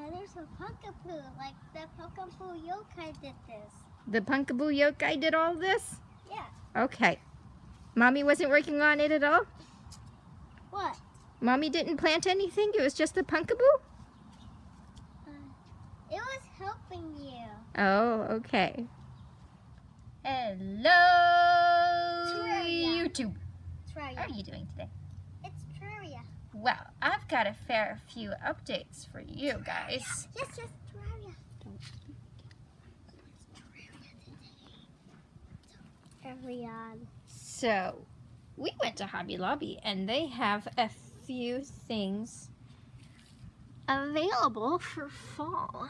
there's a Punkapoo, like the Punkapoo Yokai did this. The Punkapoo Yokai did all this? Yeah. Okay. Mommy wasn't working on it at all? What? Mommy didn't plant anything? It was just the Punkapoo? It was helping you. Oh, okay. Hello, Terraria. YouTube. Terraria. How are you doing today? It's Terraria. Well, I've got a fair few updates for you guys. Yes, Terraria. Terraria. So, we went to Hobby Lobby and they have a few things available for fall.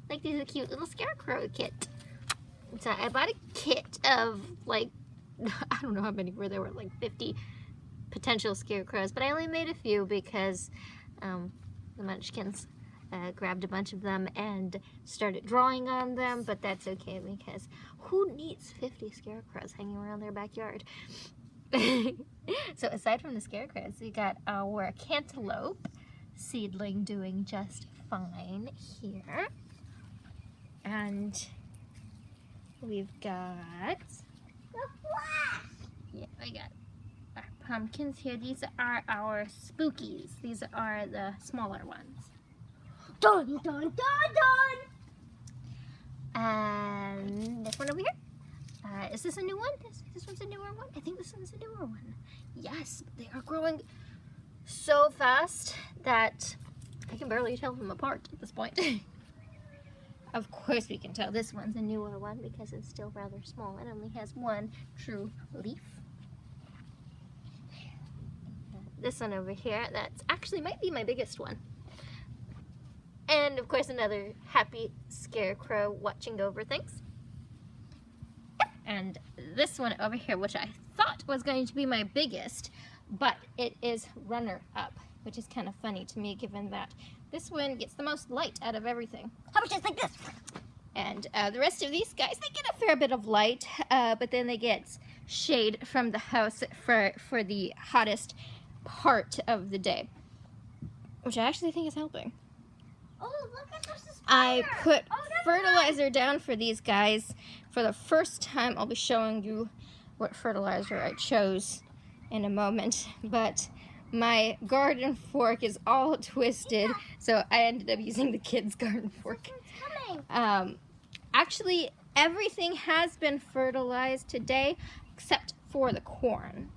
Like this cute little scarecrow kit. So I bought a kit of like, I don't know how many were there, were like 50 potential scarecrows, but I only made a few because the Munchkins grabbed a bunch of them and started drawing on them, but that's okay because who needs 50 scarecrows hanging around their backyard? So aside from the scarecrows, we got our cantaloupe seedling doing just fine here. And we've got, yeah, we got our pumpkins here. These are our spookies. These are the smaller ones. Dun, dun, dun, dun. And this one over here. Is this a new one? This one's a newer one? I think this one's a newer one. Yes, they are growing so fast that I can barely tell them apart at this point. Of course we can tell this one's a newer one because it's still rather small. It only has one true leaf. This one over here, that's actually might be my biggest one. And of course another happy scarecrow watching over things. And this one over here, which I thought was going to be my biggest, but it is runner-up, which is kind of funny to me given that this one gets the most light out of everything. How about just like this? And the rest of these guys, they get a fair bit of light, but then they get shade from the house for the hottest part of the day, which I actually think is helping. Oh, look at this. I put fertilizer down for these guys. For the first time, I'll be showing you what fertilizer I chose in a moment, but my garden fork is all twisted, so I ended up using the kids' garden fork. Actually, everything has been fertilized today except for the corn,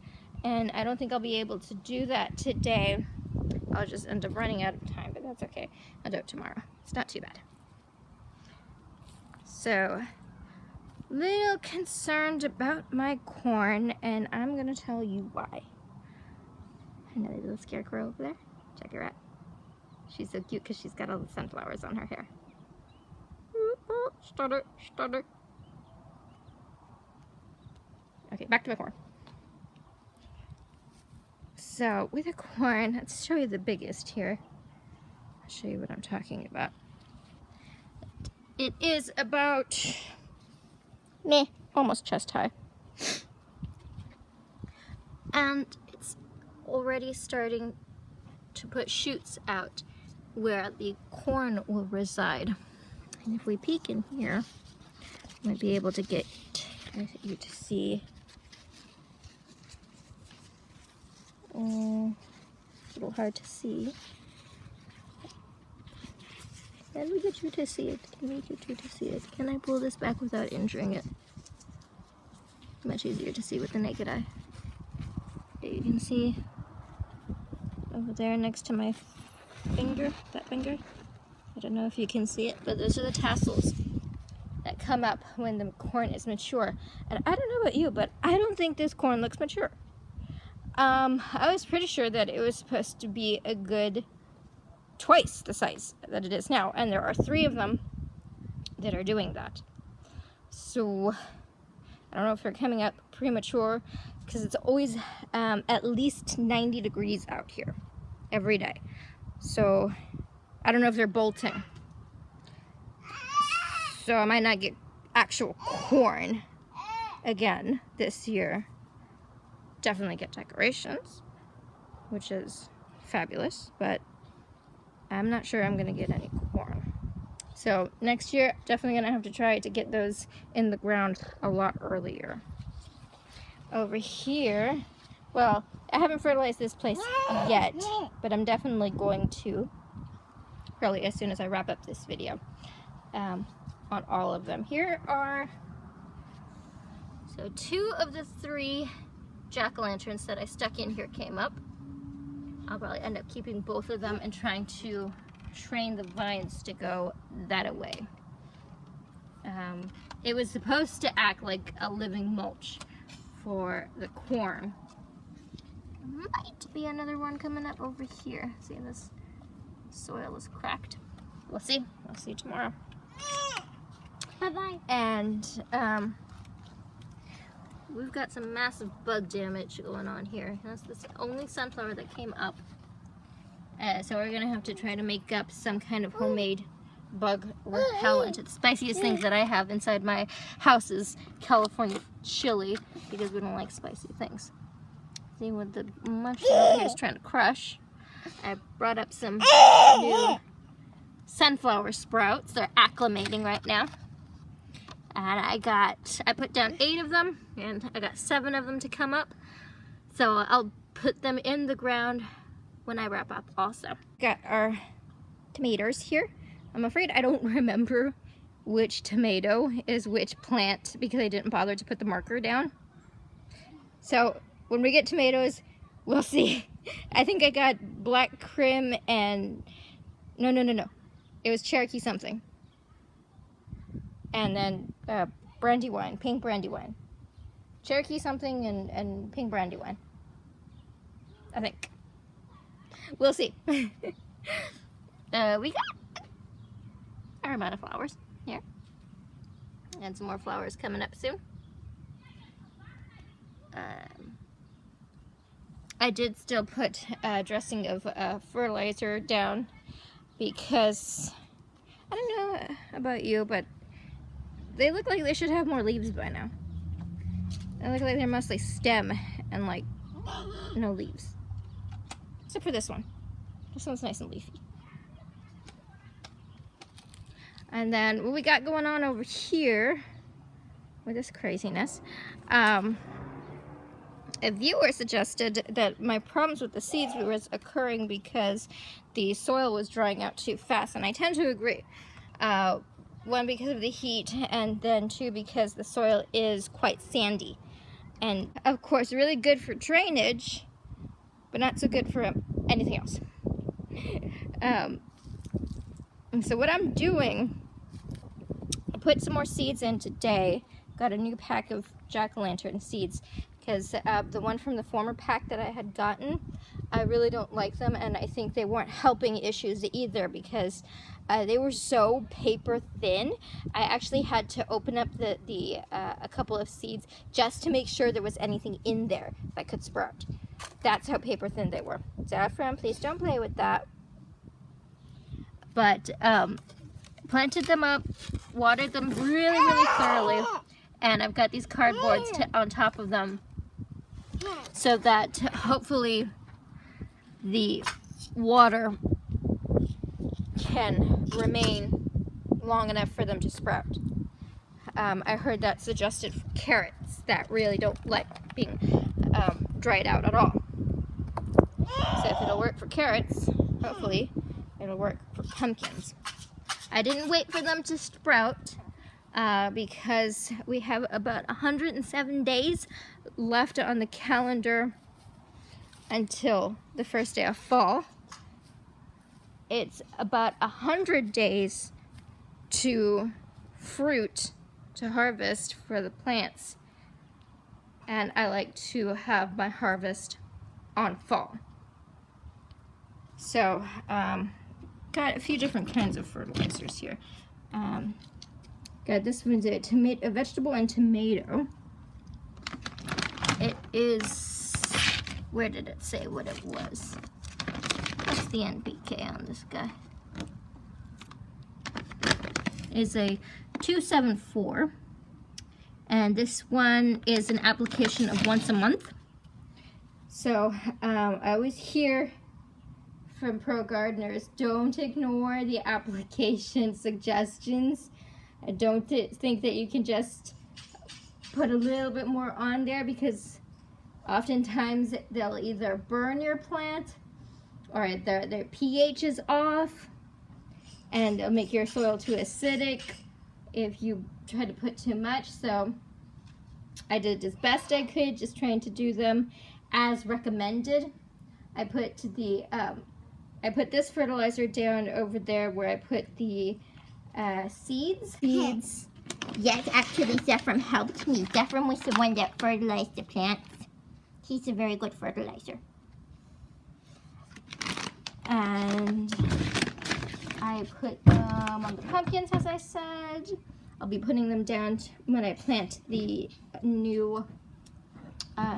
and I don't think I'll be able to do that today. I'll just end up running out of time, but that's okay. I'll do it tomorrow. It's not too bad. So, little concerned about my corn, and I'm gonna tell you why. Another little scarecrow over there. Check her out. She's so cute because she's got all the sunflowers on her hair. Stutter, stutter. Okay, back to my corn. So, with a corn, let's show you the biggest here. I'll show you what I'm talking about. It is about, almost chest high. And it's already starting to put shoots out where the corn will reside. And if we peek in here, I might be able to get you to see. It's a little hard to see. Can we get you to see it? Can we get you to see it? Can I pull this back without injuring it? Much easier to see with the naked eye. There you can see over there next to my finger, that finger. I don't know if you can see it, but those are the tassels that come up when the corn is mature. And I don't know about you, but I don't think this corn looks mature. I was pretty sure that it was supposed to be a good twice the size that it is now, and there are 3 of them that are doing that. So I don't know if they're coming up premature because it's always at least 90 degrees out here every day. So I don't know if they're bolting. So I might not get actual corn again this year. Definitely get decorations, which is fabulous, but I'm not sure I'm gonna get any corn. So next year, definitely gonna have to try to get those in the ground a lot earlier. Over here, well, I haven't fertilized this place yet, but I'm definitely going to, probably as soon as I wrap up this video, on all of them. Here are, so 2 of the 3 jack-o'-lanterns that I stuck in here came up. I'll probably end up keeping both of them and trying to train the vines to go that way. It was supposed to act like a living mulch for the corn. Might be another one coming up over here. See, this soil is cracked. We'll see. I'll see you tomorrow. Bye-bye. And we've got some massive bug damage going on here. That's the only sunflower that came up. So we're gonna have to try to make up some kind of homemade bug repellent. The spiciest things that I have inside my house is California chili, because we don't like spicy things. See what the munchkin over here is trying to crush. I brought up some new sunflower sprouts. They're acclimating right now. And I put down 8 of them, and I got 7 of them to come up. So I'll put them in the ground when I wrap up also. Got our tomatoes here. I'm afraid I don't remember which tomato is which plant because I didn't bother to put the marker down. So when we get tomatoes, we'll see. I think I got black Krim and, no. It was Cherokee something. And then Brandywine, pink Brandywine. Cherokee something and pink Brandywine, I think. We'll see. We got our amount of flowers here. And some more flowers coming up soon. I did still put a dressing of fertilizer down because, I don't know about you, but they look like they should have more leaves by now. They look like they're mostly stem and like no leaves. Except for this one. This one's nice and leafy. And then what we got going on over here with this craziness, a viewer suggested that my problems with the seeds was occurring because the soil was drying out too fast, and I tend to agree. 1, because of the heat, and then 2, because the soil is quite sandy. And of course, really good for drainage, but not so good for anything else. And so what I'm doing, I put some more seeds in today. Got a new pack of jack-o'-lantern seeds because the one from the former pack that I had gotten, I really don't like them, and I think they weren't helping issues either because they were so paper thin. I actually had to open up a couple of seeds just to make sure there was anything in there that could sprout. That's how paper thin they were. Saffron, please don't play with that. But planted them up, watered them really thoroughly, and I've got these cardboards on top of them so that hopefully the water can remain long enough for them to sprout. I heard that suggested for carrots that really don't like being dried out at all. So if it'll work for carrots, hopefully it'll work for pumpkins. I didn't wait for them to sprout because we have about 107 days left on the calendar until the first day of fall. It's about 100 days to fruit, to harvest for the plants. And I like to have my harvest on fall. So, got a few different kinds of fertilizers here. Got this one's a vegetable and tomato. It is, where did it say what it was? What's the NPK on this guy? It's a 274. And this one is an application of once a month. So I always hear from Pro Gardeners. Don't ignore the application suggestions. Don't think that you can just put a little bit more on there, because oftentimes they'll either burn your plant or their pH is off, and they'll make your soil too acidic if you try to put too much. So I did as best I could, just trying to do them as recommended. I put this fertilizer down over there where I put the seeds. Yes, actually Zephram helped me. Zephram was the one that fertilized the plants. He's a very good fertilizer. And I put them on the pumpkins, as I said. I'll be putting them down when I plant the new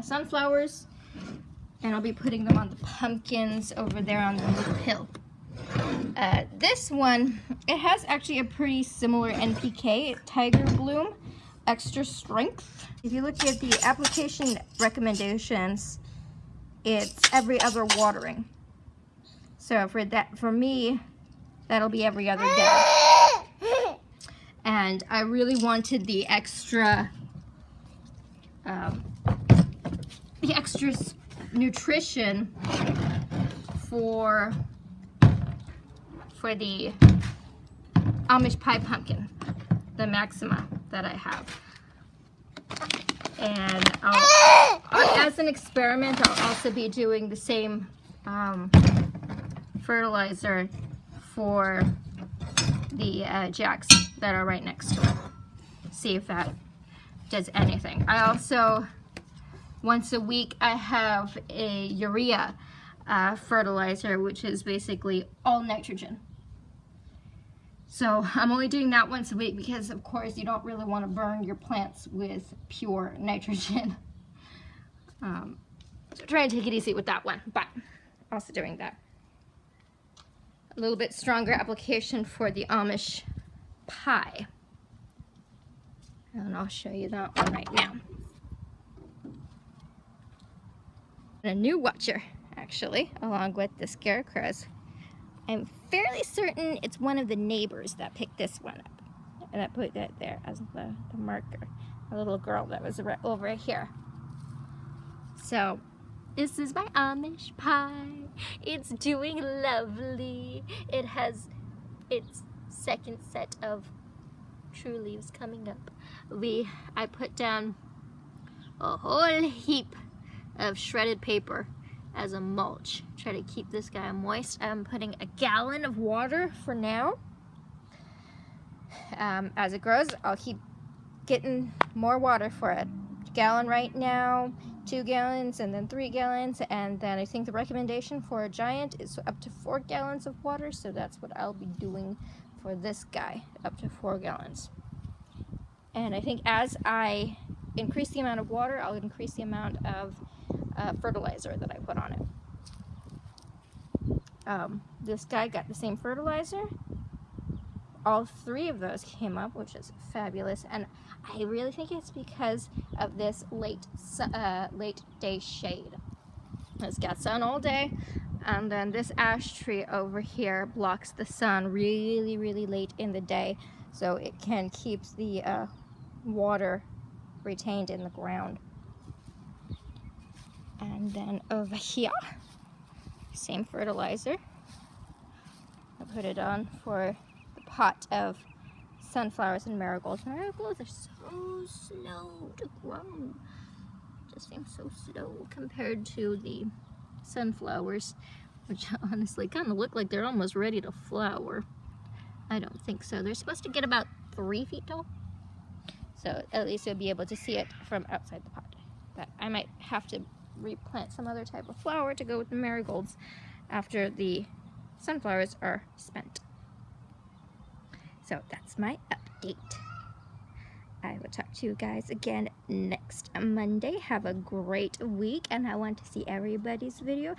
sunflowers. And I'll be putting them on the pumpkins over there on the little hill. This one, it has actually a pretty similar NPK, Tiger Bloom Extra Strength. If you look at the application recommendations, it's every other watering. So for me, that'll be every other day. And I really wanted the extra nutrition for the Amish pie pumpkin, the Maxima that I have. And as an experiment, I'll also be doing the same fertilizer for the jacks that are right next to it. See if that does anything. I also, once a week, I have a urea fertilizer, which is basically all nitrogen. So I'm only doing that once a week because, of course, you don't really want to burn your plants with pure nitrogen. So try to take it easy with that one, but also doing that. A little bit stronger application for the Amish pie. And I'll show you that one right now. And a new watcher, actually, along with the scarecrows. I'm fairly certain it's one of the neighbors that picked this one up. And I put that there as the marker. A little girl that was right over here. So, this is my Amish pie. It's doing lovely. It has its second set of true leaves coming up. I put down a whole heap of shredded paper as a mulch. Try to keep this guy moist. I'm putting a gallon of water for now. As it grows, I'll keep getting more water for it. Gallon right now, 2 gallons, and then 3 gallons, and then I think the recommendation for a giant is up to 4 gallons of water, so that's what I'll be doing for this guy, up to 4 gallons. And I think as I increase the amount of water, I'll increase the amount of fertilizer that I put on it. This guy got the same fertilizer. All 3 of those came up, which is fabulous, and I really think it's because of this late day shade. It's got sun all day, and then this ash tree over here blocks the sun really, really late in the day, so it can keep the water retained in the ground. And then over here, same fertilizer. I put it on for the pot of sunflowers and marigolds. Marigolds are so slow to grow. Just seems so slow compared to the sunflowers, which honestly kind of look like they're almost ready to flower. I don't think so. They're supposed to get about 3 feet tall. So at least you'll be able to see it from outside the pot. But I might have to replant some other type of flower to go with the marigolds after the sunflowers are spent. So that's my update. I will talk to you guys again next Monday. Have a great week, and I want to see everybody's video.